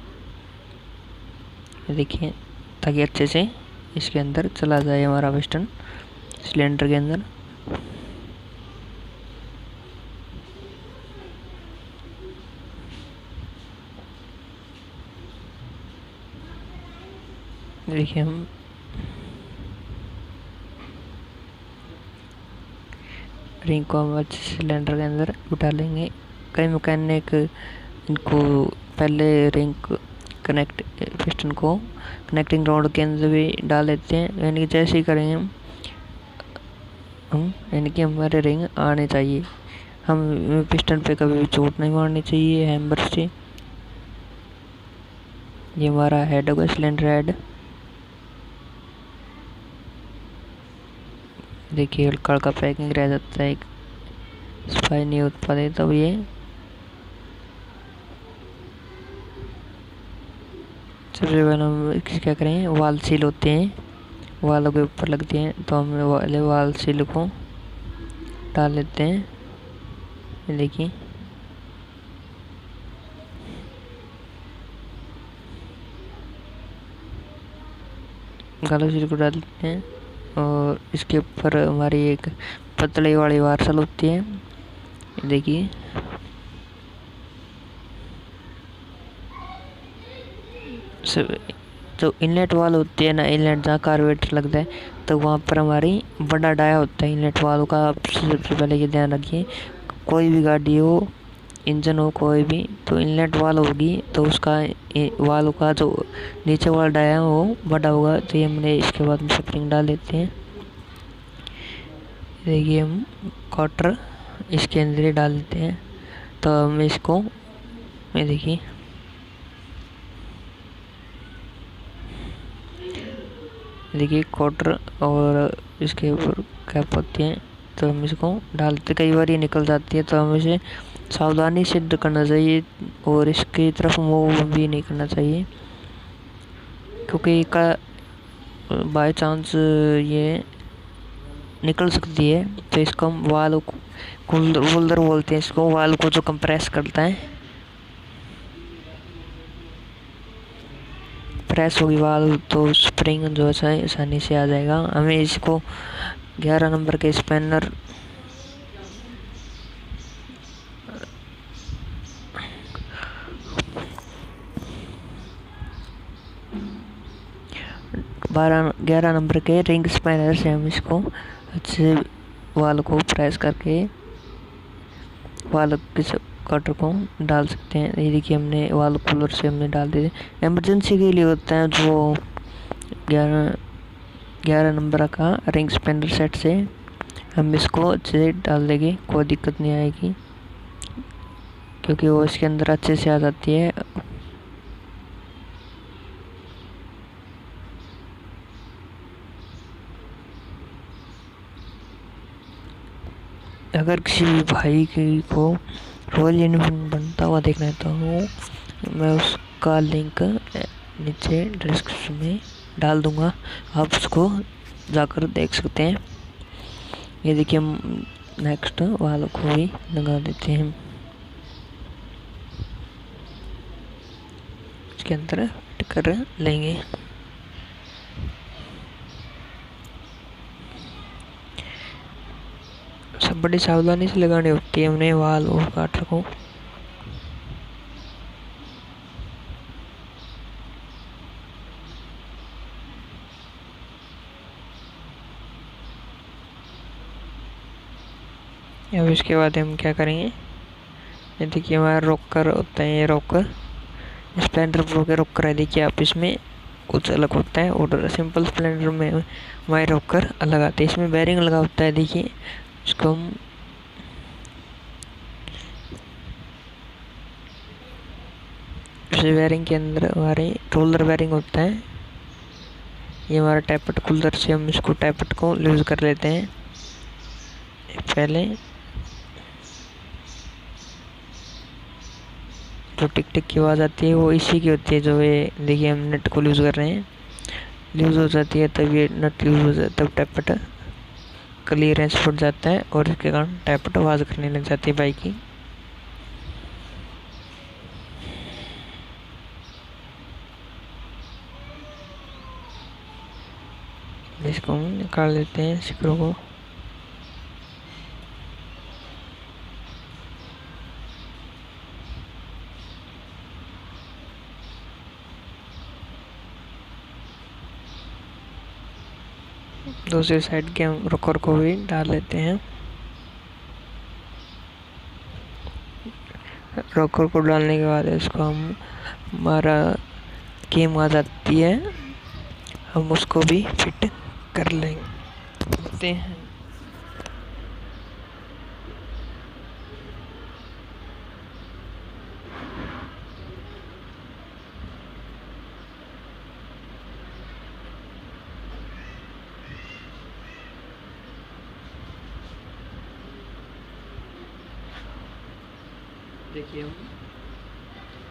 देखिए, ताकि अच्छे से इसके अंदर चला जाए हमारा पिस्टन सिलेंडर के अंदर। देखिए हम रिंग को हम अच्छे सिलेंडर के अंदर उठा लेंगे। कई मैकेनिक इनको पहले रिंग कनेक्ट पिस्टन को कनेक्टिंग रॉड के अंदर भी डाल देते हैं, यानी कि जैसे ही करेंगे हम यानी कि हमारे रिंग आने चाहिए। हम पिस्टन पे कभी भी चोट नहीं मारनी चाहिए हैमर से। ये हमारा हेड होगा, सिलेंडर हेड। देखिए हल्का हल्का पैकिंग रह जाता है, सफाई नहीं हो पाती तब ये सबसे पहले हम क्या करें, वाल सील होते हैं, वालों के ऊपर लगते हैं, तो हम वाले वाल सील को डाल लेते हैं। देखिए गालों सील को डाल देते हैं और इसके ऊपर हमारी एक पतली वाली वार्सल होती है। देखिए जो इनलेट वाल होती है ना, इनलेट जहाँ कार्बोरेटर लगता है, तो वहाँ पर हमारी बड़ा डाया होता है इनलेट वालों का। आप सबसे पहले ये ध्यान रखिए, कोई भी गाड़ी हो, इंजन हो कोई भी, तो इनलेट वाल होगी तो उसका वालों का जो नीचे वाला डाया है वो बड़ा होगा। तो ये हमने इसके बाद में स्प्रिंग डाल देते हैं। देखिए हम क्वार्टर इसके अंदर ही डाल देते हैं, तो हम इसको देखिए क्वार्टर और इसके ऊपर कैप होती है, तो हम इसको डालते। कई बार ये निकल जाती है, तो हम इसे सावधानी से करना चाहिए और इसकी तरफ मूव भी नहीं करना चाहिए, क्योंकि का बाय चांस ये निकल सकती है। तो इसको हम वाल होल्डर बोलते हैं इसको, वाल को जो कंप्रेस करता है। प्रेस होगी वाल तो स्प्रिंग जो है आसानी से आ जाएगा। हमें इसको 11 नंबर के स्पैनर बारह 11 नंबर के रिंग स्पैनर से हम इसको अच्छे वाल को प्रेस करके वाल के कटर को डाल सकते हैं। ये देखिए हमने वाल कूलर से हमने डाल दिए। इमरजेंसी के लिए होता है जो 11 नंबर का रिंग स्पैनर सेट से हम इसको अच्छे से डाल देंगे, कोई दिक्कत नहीं आएगी, क्योंकि वो इसके अंदर अच्छे से आ जाती है। अगर किसी भाई को रॉयल यूनिफॉर्म बनता हुआ देखना है तो मैं उसका लिंक नीचे डिस्क्रिप्शन में डाल दूंगा, आप उसको जाकर देख सकते हैं। ये देखिए हम नेक्स्ट वालों को भी लगा देते हैं, इसके अंदर फिट कर लेंगे। सब बड़ी सावधानी से लगानी होती है हमने वाल और काटर को। अब इसके बाद हम क्या करेंगे, ये देखिए हमारा रॉकर होता है, ये रॉकर स्प्लेंडर प्रो के रॉकर है। देखिए आप इसमें कुछ अलग होता है और सिंपल स्प्लेंडर में हमारे रॉकर अलग आते हैं। इसमें बेरिंग लगा होता है, देखिए इसको हम इस बेरिंग के अंदर हमारे रोलर बेरिंग होता है। ये हमारा टैपट कूलर से हम इसको टैपट को लूज कर लेते हैं। पहले जो टिक टिक की आवाज़ आती है वो इसी की होती है, जो ये देखिए हम नेट को लूज कर रहे हैं। लूज़ हो जाती है तब ये नट लूज़ हो जाता है, तब टैपट क्लियरेंस फुट जाता है और इसके कारण टैपट आवाज़ करने लग जाती है बाइक की। इसको हम निकाल देते हैं स्क्रू को। दूसरी साइड के हम रोकर को भी डाल लेते हैं। रोकर को डालने के बाद इसको हम हमारा गेम आ जाती है, हम उसको भी फिट कर लेते हैं। देखिए हम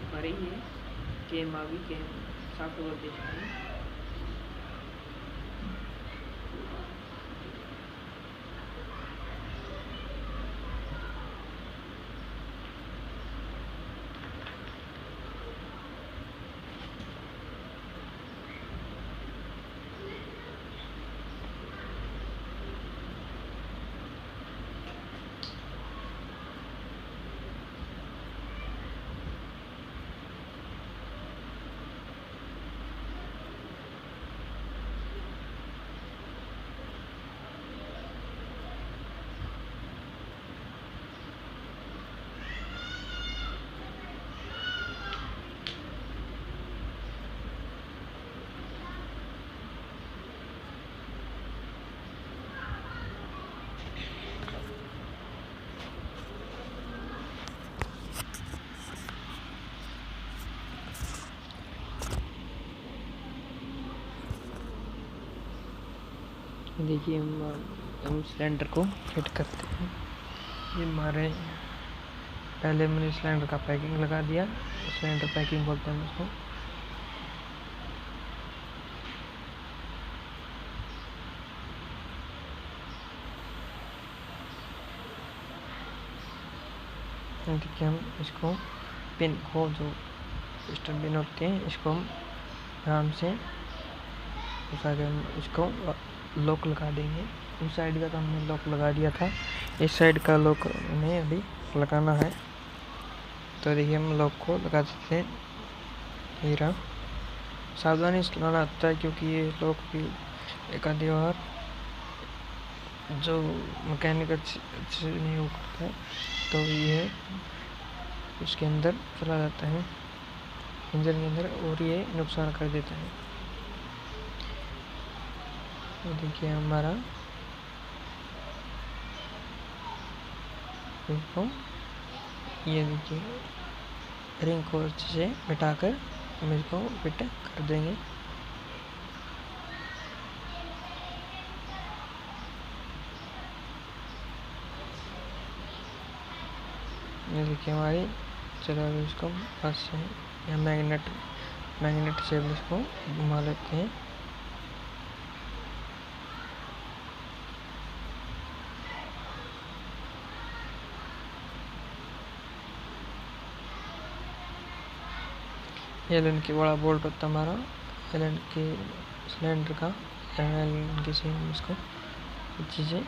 हमारी ये गेम आ गई, गेम सॉफ्टवेयर देखते हैं। देखिए हम सिलेंडर को फिट करते हैं। ये हमारे पहले मैंने सिलेंडर का पैकिंग लगा दिया, सिलेंडर पैकिंग बोलते हैं उसको। देखिए हम इसको पिन को, जो पिस्टन पिन होते हैं, इसको हम आराम से घुसा के हम इसको लॉक लगा देंगे। उस साइड का तो हमने लॉक लगा दिया था, इस साइड का लॉक हमें अभी लगाना है। तो देखिए हम लॉक को लगा देते हैं। ये रहा, सावधानी से लगाना होता है क्योंकि ये लॉक भी एक आधी बार जो मैकेनिक अच्छे नहीं हो करता है तो ये उसके अंदर चला जाता है, इंजन के अंदर, और ये नुकसान कर देता है। तो देखिए हमारा इसको, ये देखिए रिंग को अच्छे से मिटाकर हम इसको फिट कर देंगे। ये देखिए हमारी, चलो इसको बस या मैग्नेट से इसको घुमा लेते हैं। एलन की बड़ा बोल्ट होता है हमारा, एलन के सिलेंडर का, एलन के से हम इसको अच्छे से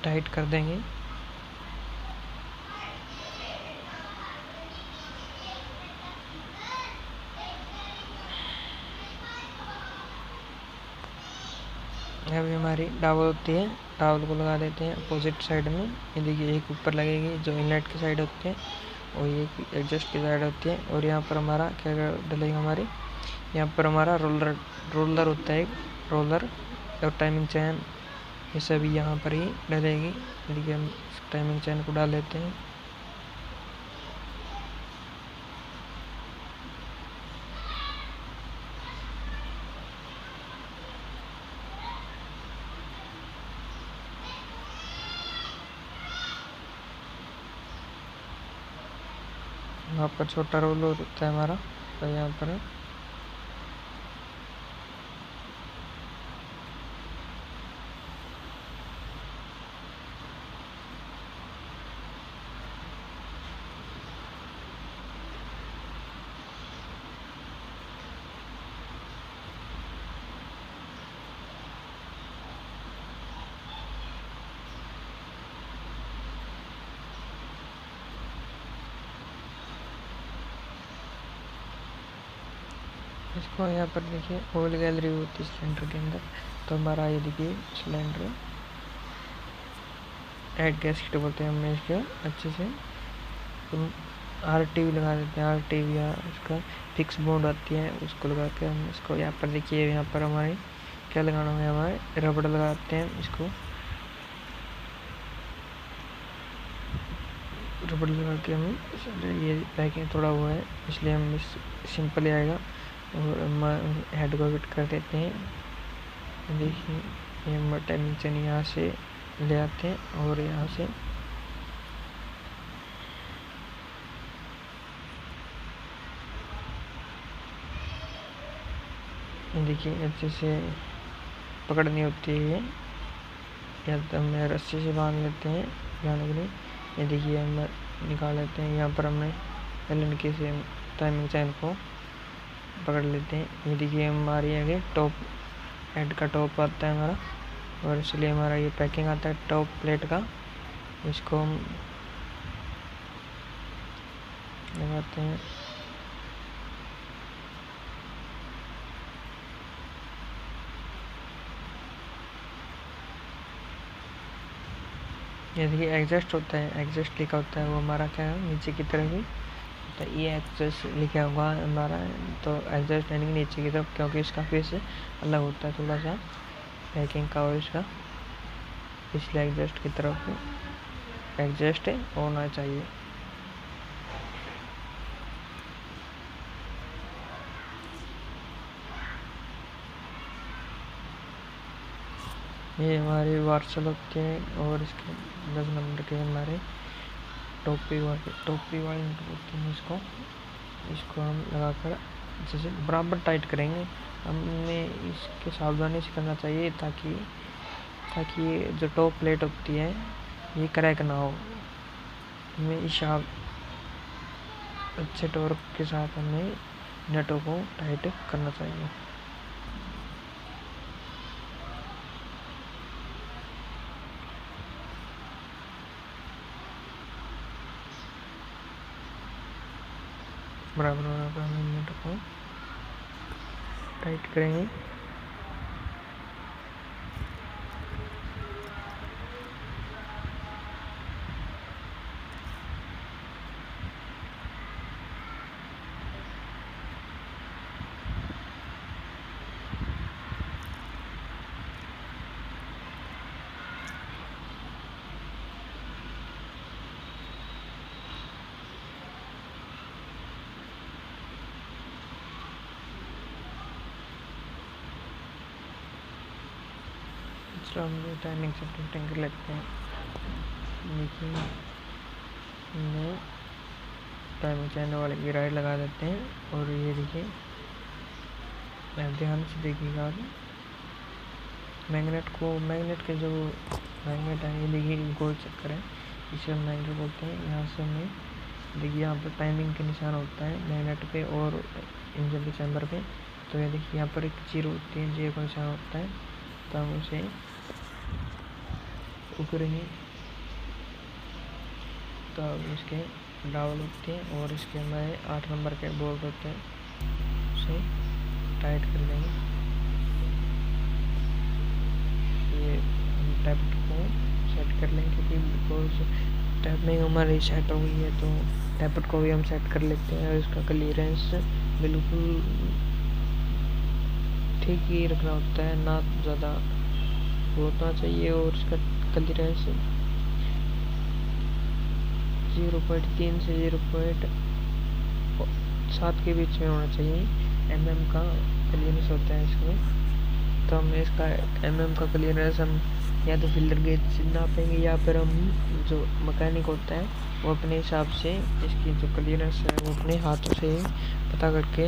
टाइट कर देंगे। अभी हमारी डावल होती है, डावल को लगा देते हैं अपोजिट साइड में। ये देखिए एक ऊपर लगेगी जो इनलेट की साइड होती है, और ये एडजस्ट की साइड होती है। और यहाँ पर हमारा क्या डलेगा, हमारी यहाँ पर हमारा रोलर होता है, रोलर और टाइमिंग चैन, ये सभी यहाँ पर ही डलेगी। देखिए हम टाइमिंग चैन को डाल लेते हैं। वहाँ पर छोटा रोलर होता है हमारा, तो यहाँ पर इसको यहाँ पर देखिए ऑल गैलरी होती है सिलेंडर के अंदर। तो हमारा ये देखिए सिलेंडर ऐड गैस्केट बोलते हैं हमने इसका। अच्छे से RTV लगा देते हैं, RTV या इसका फिक्स बॉन्ड आती है उसको लगा के हम इसको यहाँ पर देखिए, यहाँ पर हमारे क्या लगाना है, हमारे रबड़ लगाते हैं इसको। रबड़ लगा के हम ये पैकिंग थोड़ा हुआ है इसलिए हम इस सिंपल आएगा और हम हेड को फिट कर देते हैं। देखिए ये हम टेंशन यहाँ से ले आते हैं और यहाँ से देखिए अच्छे से पकड़नी होती है या तो हम रस्सी से बांध लेते हैं जाने के लिए। ये देखिए हम निकाल लेते हैं, यहाँ पर हमने एलएनके से टाइमिंग चैन को पकड़ लेते हैं। ये देखिए हमारी आगे टॉप हेड का टॉप आता है हमारा, और इसलिए हमारा ये पैकिंग आता है टॉप प्लेट का। इसको हम लगाते हैं। ये देखिए एग्जॉस्ट होता है, एग्जॉस्ट लिखा होता है वो हमारा क्या है नीचे की तरफ ही, तो ये एग्जॉस्ट लिखा हुआ हमारा। तो एग्जॉस्ट यानी कि नीचे की तरफ, क्योंकि इसका फेस अलग होता है थोड़ा सा पैकिंग का और इसका, इसलिए एग्जॉस्ट की तरफ एग्जॉस्ट होना चाहिए। ये हमारी वार्सल होती है और इसके 10 नंबर के हमारे टोपी वाले नट होते हैं। इसको हम लगाकर जैसे बराबर टाइट करेंगे। हमें इसके सावधानी से करना चाहिए ताकि ये जो टॉप प्लेट होती है ये क्रैक ना हो। हमें इस अच्छे टॉर्क के साथ हमें नटों को टाइट करना चाहिए। बराबर हम नट को टाइट करेंगे। चलो हम टाइमिंग से फिटिंग कर लेते हैं। देखिए हमने टाइमिंग चैन वाले की राइड लगा देते हैं और ये देखिए ध्यान से देखिएगा। मैग्नेट के जो मैग्नेट है ये देखिए गोल चक्कर है, इसे हम मैग्नेट बोलते हैं। यहाँ से हमें देखिए यहाँ पर टाइमिंग के निशान होता है मैग्नेट पे और इंजन के चैम्बर पे। तो ये देखिए यहाँ पर एक जीरो होती है, जीरो का निशान होता है, तो हम उसे करेंगे। तो अब इसके डावल होते हैं और इसके हमारे 8 नंबर के बोल्ट होते हैं, उसे टाइट कर देंगे। ये हम टैप को सेट कर लेंगे क्योंकि बिकॉज टैपिंग हमारी सेट हो गई है, तो टैपट को भी हम सेट कर लेते हैं। और इसका क्लियरेंस बिल्कुल ठीक ही रखना होता है, ना ज़्यादा होना चाहिए। और इसका क्लियरेंस 0.3 से 0.7 के बीच में होना चाहिए। mm का क्लियरेंस होता है इसमें। तो हम इसका mm का क्लियरेंस हम या तो फील्डर गेज से नापेंगे या फिर हम जो मैकेनिक होता है वो अपने हिसाब से इसकी जो क्लियरेंस है वो अपने हाथों से पता करके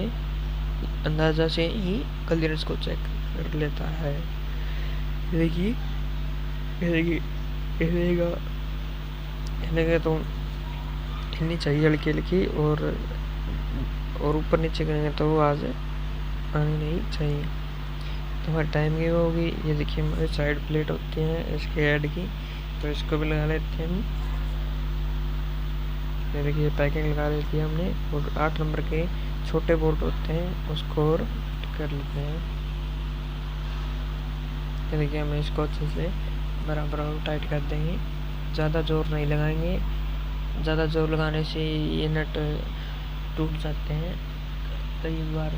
अंदाज़ा से ही क्लियरेंस को चेक कर लेता है। देखिए हिलेगा तो हिलनी चाहिए हल्की हल्की, और ऊपर नीचे करेंगे तो वो आवाज़ आनी नहीं चाहिए। तो हमारी टाइम की होगी। ये देखिए हमारी साइड प्लेट होती है इसके हेड की, तो इसको भी लगा लेते हैं हम। ये देखिए पैकिंग लगा लेती है हमने, और 8 नंबर के छोटे बोल्ट होते हैं उसको और कर लेते हैं। ये देखिए हम इसको अच्छे से बराबर टाइट कर देंगे, ज़्यादा जोर नहीं लगाएंगे, ज़्यादा जोर लगाने से ये नट टूट जाते हैं, कई बार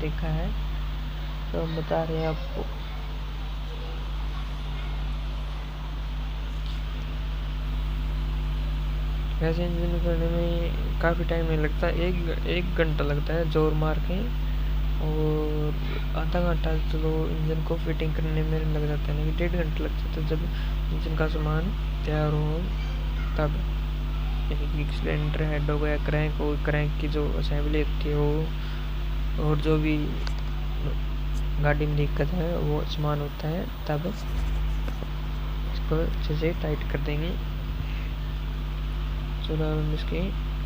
देखा है, तो हम बता रहे हैं आपको। वैसे इंजन करने में काफ़ी टाइम नहीं लगता, एक घंटा लगता है जोर मार के, और आधा घंटा चलो इंजन को फिटिंग करने में लग जाता है, लेकिन 1.5 घंटा लग जाता है जब इंजन का सामान तैयार हो तब। जैसे कि सिलेंडर हेड हो गया, क्रैंक की जो असेंबली होती है वो, और जो भी गाड़ी में दिक्कत है वो सामान होता है, तब इसको अच्छे से टाइट कर देंगे। चलो हम इसकी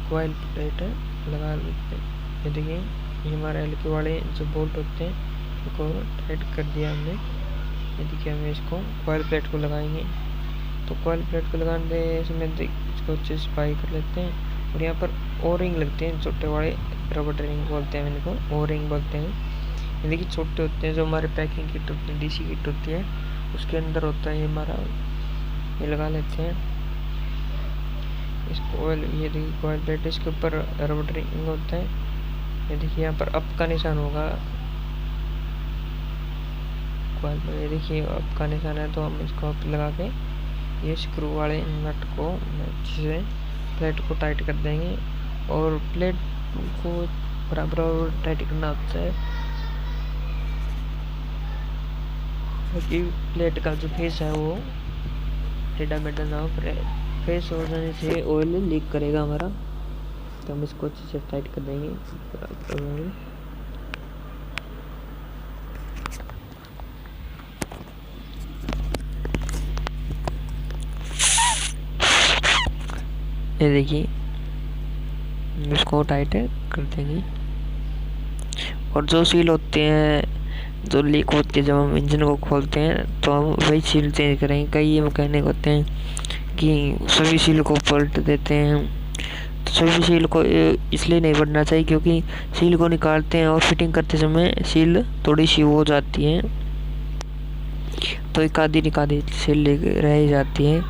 कॉइल प्लेट लगा लेते हैं। ये देखिए ये हमारे एल वाले जो बोल्ट होते हैं उनको टाइट कर दिया हमने। ये देखिए हमें इसको कॉइल प्लेट को लगाएंगे, तो कॉइल प्लेट को लगाने समय इसको अच्छे से सफाई कर लेते हैं। और यहाँ पर ओ रिंग लगते हैं, छोटे वाले रबर रिंग बोलते हैं, इनको ओ रिंग बोलते हैं। ये देखिए छोटे होते हैं, जो हमारे पैकिंग किट होती है, डीसी किट होती है, उसके अंदर होता है ये हमारा, ये लगा लेते हैं इसको ऑयल। ये देखिए कॉइल प्लेट, इसके ऊपर रबर रिंग होता है। ये देखिए यहाँ पर अप का निशान होगा कॉइल पर, ये देखिए अप का निशान है, तो हम इसको अप लगा के ये स्क्रू वाले नट को अच्छे से प्लेट को टाइट कर देंगे। और प्लेट को बराबर टाइट करना होता है, क्योंकि प्लेट का जो फेस है वो टेढ़ा मेढ़ा ना हो, फेस हो जाने से ऑयल लीक करेगा हमारा, तो हम इसको अच्छे से टाइट कर देंगे। ये देखिए इसको टाइट कर देंगे। और जो सील होते हैं जो लीक होती है, जब हम इंजन को खोलते हैं तो हम वही सील चेंज करेंगे। कई ये मैकेनिक होते हैं कि सभी सील को पलट देते हैं, तो सभी सील को इसलिए नहीं पलटना चाहिए क्योंकि सील को निकालते हैं और फिटिंग करते समय सील थोड़ी सी हो जाती है, तो एक आधी सील रह जाती है।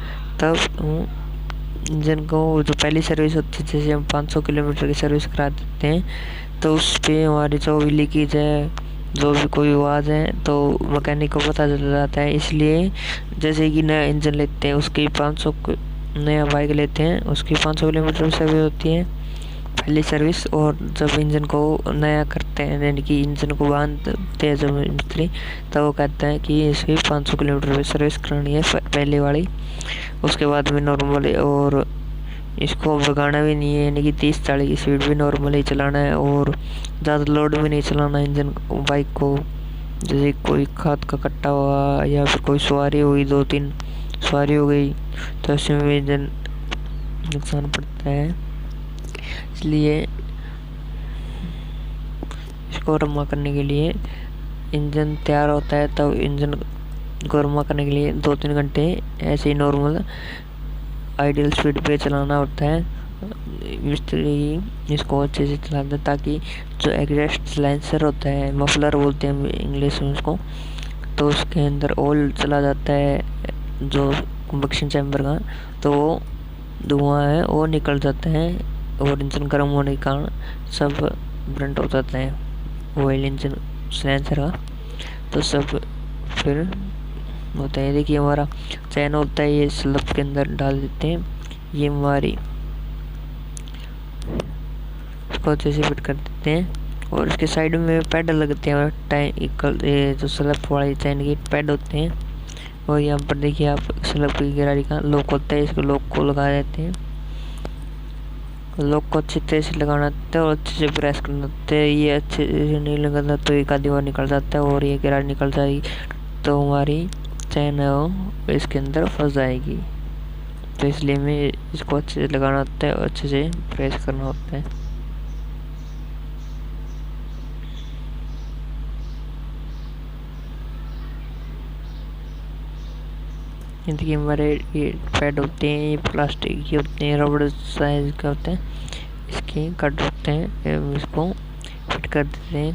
तब इंजन को जो पहली सर्विस होती है, जैसे हम 500 किलोमीटर की सर्विस करा देते हैं, तो उस पर हमारी जो भी लीकेज है, जो भी कोई आवाज़ है, तो मैकेनिक को पता चल जाता है। इसलिए जैसे कि नया इंजन लेते हैं, उसकी 500 नया बाइक लेते हैं, उसकी 500 किलोमीटर सर्विस होती है पहली सर्विस। और जब इंजन को नया करते हैं, यानी कि इंजन को बांधते हैं जब मिस्त्री, तब वो कहता है कि इसकी 500 किलोमीटर की सर्विस करानी है पहले वाली, उसके बाद में नॉर्मल। और इसको भगाना भी नहीं है, यानी कि 30-40 की स्पीड भी नॉर्मल ही चलाना है, और ज़्यादा लोड भी नहीं चलाना इंजन बाइक को। जैसे कोई खाद का कट्टा हुआ या फिर कोई सवारी हुई, 2-3 सवारी हो गई, तो इसमें इंजन नुकसान पड़ता है। इसलिए इसको रमा करने के लिए इंजन तैयार होता है, तब इंजन को रमा करने के लिए 2-3 घंटे ऐसे ही नॉर्मल आइडियल स्पीड पे चलाना होता है। मिस्त्री इसको अच्छे से चलाता है, ताकि जो एग्जॉस्ट साइलेंसर होता है, मफलर बोलते हैं इंग्लिश में उसको, तो उसके अंदर ऑयल चला जाता है जो कंबक्शन चैम्बर का, तो वो धुआं है वो निकल जाता है, और इंजन गर्म होने के कारण सब ब्रंट हो जाता है ऑयल इंजन साइलेंसर का, तो सब फिर होता है। देखिए हमारा चैन होता है, ये स्लप के अंदर डाल देते हैं, ये हमारी इसको अच्छे से फिट कर देते हैं। और इसके साइड में पैडल लगते हैं, ये जो स्लप वाली चैन के पैड होते हैं। और यहाँ पर देखिए आप स्लप की गिरारी का लॉक होता है, इसको लॉक को लगा देते हैं। लॉक को अच्छी तरह से लगाना होता है और अच्छे से प्रेस करना होता है। ये अच्छे से नहीं लगाता तो एक आधी बार निकल जाता है, और ये गिरारी निकल जाएगी तो हमारी चैन है वो इसके अंदर फंस जाएगी। तो इसलिए हमें इसको अच्छे से लगाना होता है और अच्छे से प्रेस करना होता है। देखिए हमारे ये पैड होते हैं, ये प्लास्टिक के होते हैं, रबड़ साइज के होते हैं, इसके कट होते हैं, इसको फिट कर देते हैं।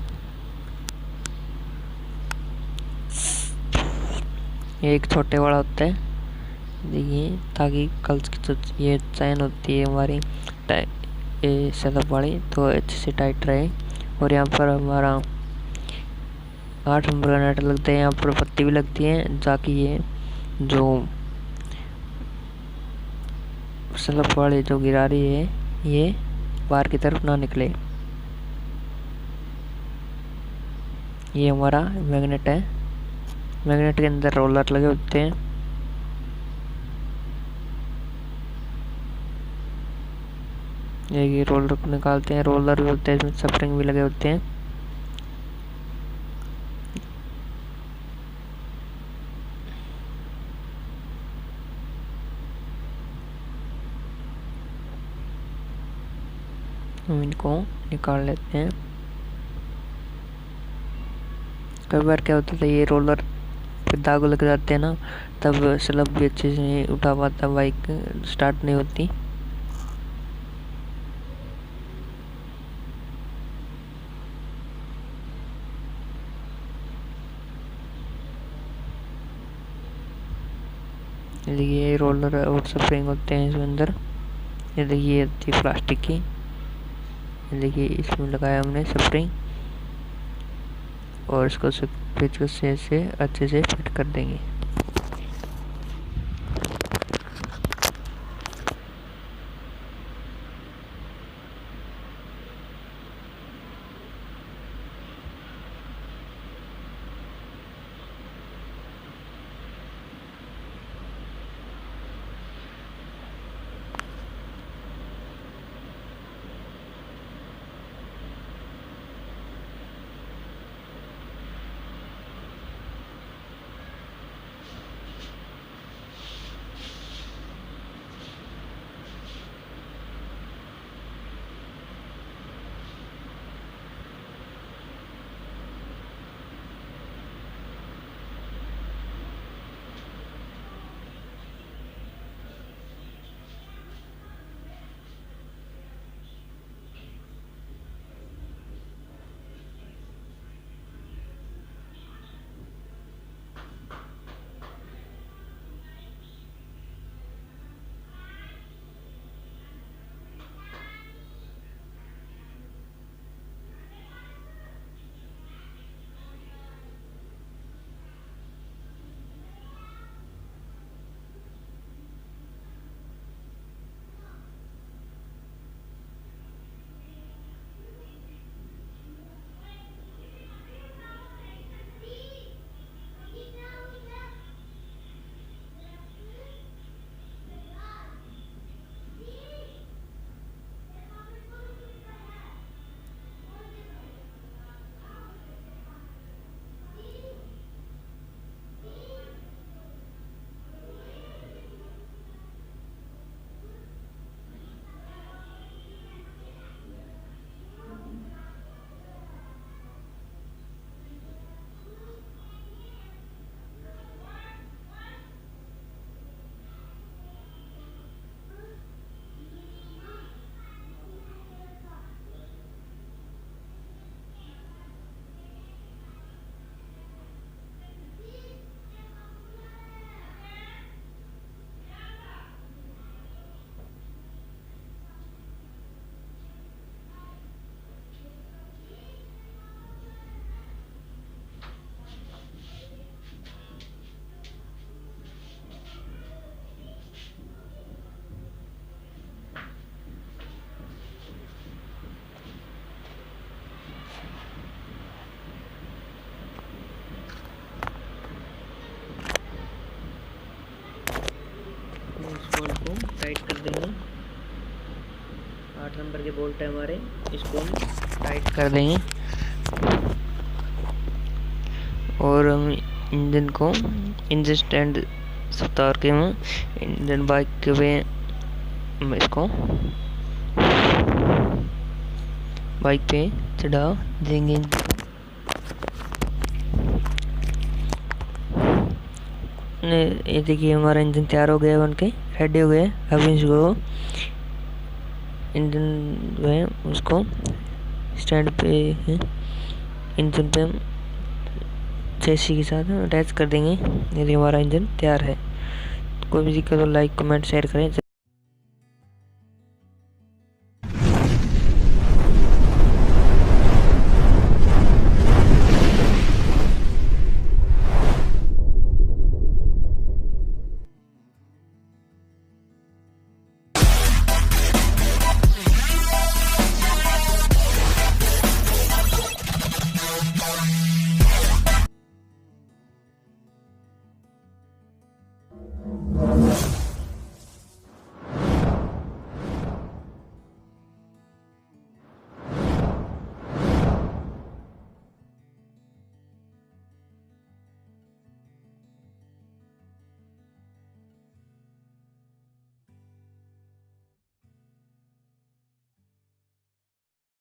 ये एक छोटे वाला होता है, देखिए, ताकि कल की जो ये चैन होती है हमारी सेटअप वाली, तो अच्छे से टाइट रहे। और यहाँ पर हमारा 8 नंबर का नेट लगता है, यहाँ पर पत्ती भी लगती है ताकि ये जो स्लप वाली जो गिरारी है ये बाहर की तरफ ना निकले। ये हमारा मैग्नेट है, मैग्नेट के अंदर रोलर लगे होते हैं। ये रोलर को निकालते हैं, रोलर भी होते हैं, इसमें स्प्रिंग भी लगे होते हैं। हम इनको निकाल लेते हैं। कई बार क्या होता था, ये रोलर पे दाग लग जाते हैं ना, तब स्लप भी अच्छे से नहीं उठा पाता, बाइक स्टार्ट नहीं होती। ये रोलर और स्प्रिंग होते हैं इसके अंदर। ये देखिए, ये थी प्लास्टिक की, देखिए इसमें लगाया हमने स्प्रिंग, और इसको पेचकस से अच्छे से फिट कर देंगे। इस बोल्ट को टाइट कर देंगे। 8 नंबर के बोल्ट है हमारे, इसको हम टाइट कर देंगे। और हम इंजन स्टैंड से उतार के हम इंजन बाइक के वे हम इसको बाइक पे चढ़ा देंगे। ये देखिए हमारा इंजन तैयार हो गया बन के, रेडी हो गया। अब इसको इंजन जो है उसको स्टैंड पे इंजन पे हम चेसी के साथ अटैच कर देंगे। यदि हमारा इंजन तैयार है। कोई भी दिक्कत हो लाइक कमेंट शेयर करें।